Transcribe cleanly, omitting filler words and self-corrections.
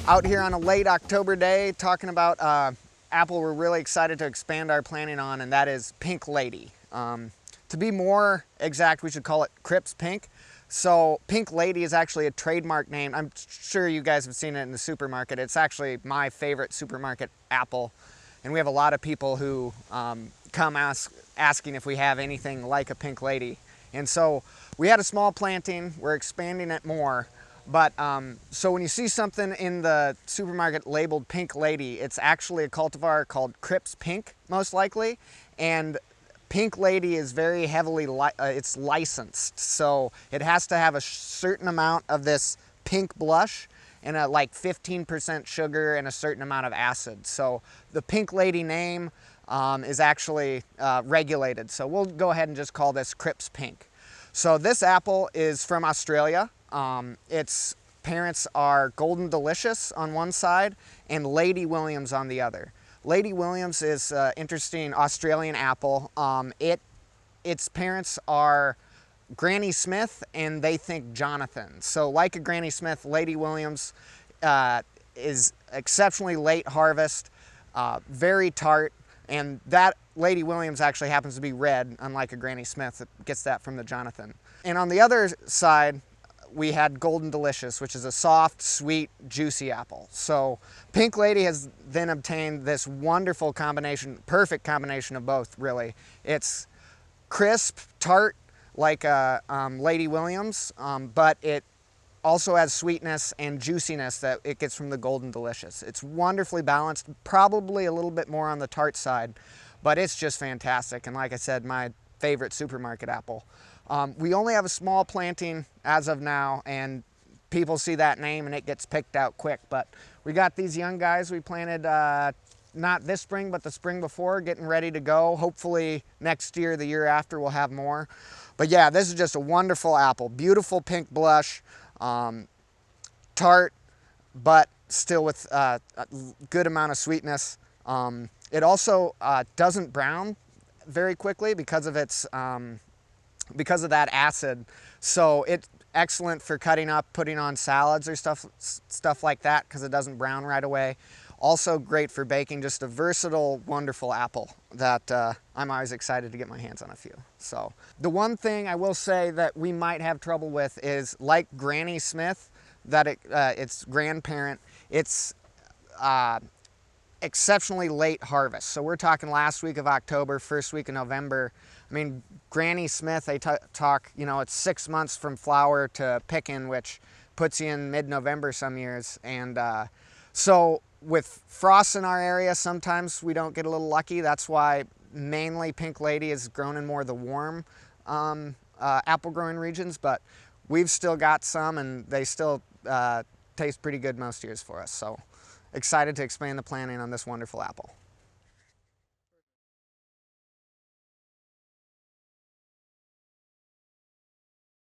Out here on a late October day talking about apple we're really excited to expand our planting on, and that is Pink Lady. To be more exact, we should call it Cripps Pink. So Pink Lady is actually a trademark name. I'm sure you guys have seen it in the supermarket. It's actually my favorite supermarket apple. And we have a lot of people who come asking if we have anything like a Pink Lady. And so we had a small planting, we're expanding it more. But so when you see something in the supermarket labeled Pink Lady, it's actually a cultivar called Cripps Pink, most likely. And Pink Lady is very heavily, it's licensed. So it has to have a certain amount of this pink blush and like 15% sugar and a certain amount of acid. So the Pink Lady name is actually regulated. So we'll go ahead and just call this Cripps Pink. So this apple is from Australia. Its parents are Golden Delicious on one side and Lady Williams on the other. Lady Williams is an interesting Australian apple. Its parents are Granny Smith and they think Jonathan. So like a Granny Smith, Lady Williams is exceptionally late harvest, very tart, and that Lady Williams actually happens to be red, unlike a Granny Smith that gets that from the Jonathan. And on the other side, we had Golden Delicious, which is a soft, sweet, juicy apple. So Pink Lady has then obtained this wonderful combination, perfect combination of both, really. It's crisp, tart, like Lady Williams, but it also has sweetness and juiciness that it gets from the Golden Delicious. It's wonderfully balanced, probably a little bit more on the tart side, but it's just fantastic. And like I said, my favorite supermarket apple. We only have a small planting as of now, and people see that name and it gets picked out quick. But we got these young guys we planted not this spring, but the spring before, getting ready to go. Hopefully next year, the year after, we'll have more. But yeah, this is just a wonderful apple. Beautiful pink blush, tart, but still with a good amount of sweetness. It also doesn't brown very quickly because of its because of that acid. So it's excellent for cutting up, putting on salads or stuff like that, because it doesn't brown right away. Also great for baking, just a versatile, wonderful apple that I'm always excited to get my hands on a few. So the one thing I will say that we might have trouble with is, like Granny Smith, that its grandparent, it's exceptionally late harvest. So we're talking last week of October, first week of November. I mean, Granny Smith, they talk, you know, it's 6 months from flower to picking, which puts you in mid-November some years. And so with frost in our area, sometimes we don't get a little lucky. That's why mainly Pink Lady is grown in more of the warm apple growing regions, but we've still got some and they still taste pretty good most years for us. So excited to expand the planting on this wonderful apple.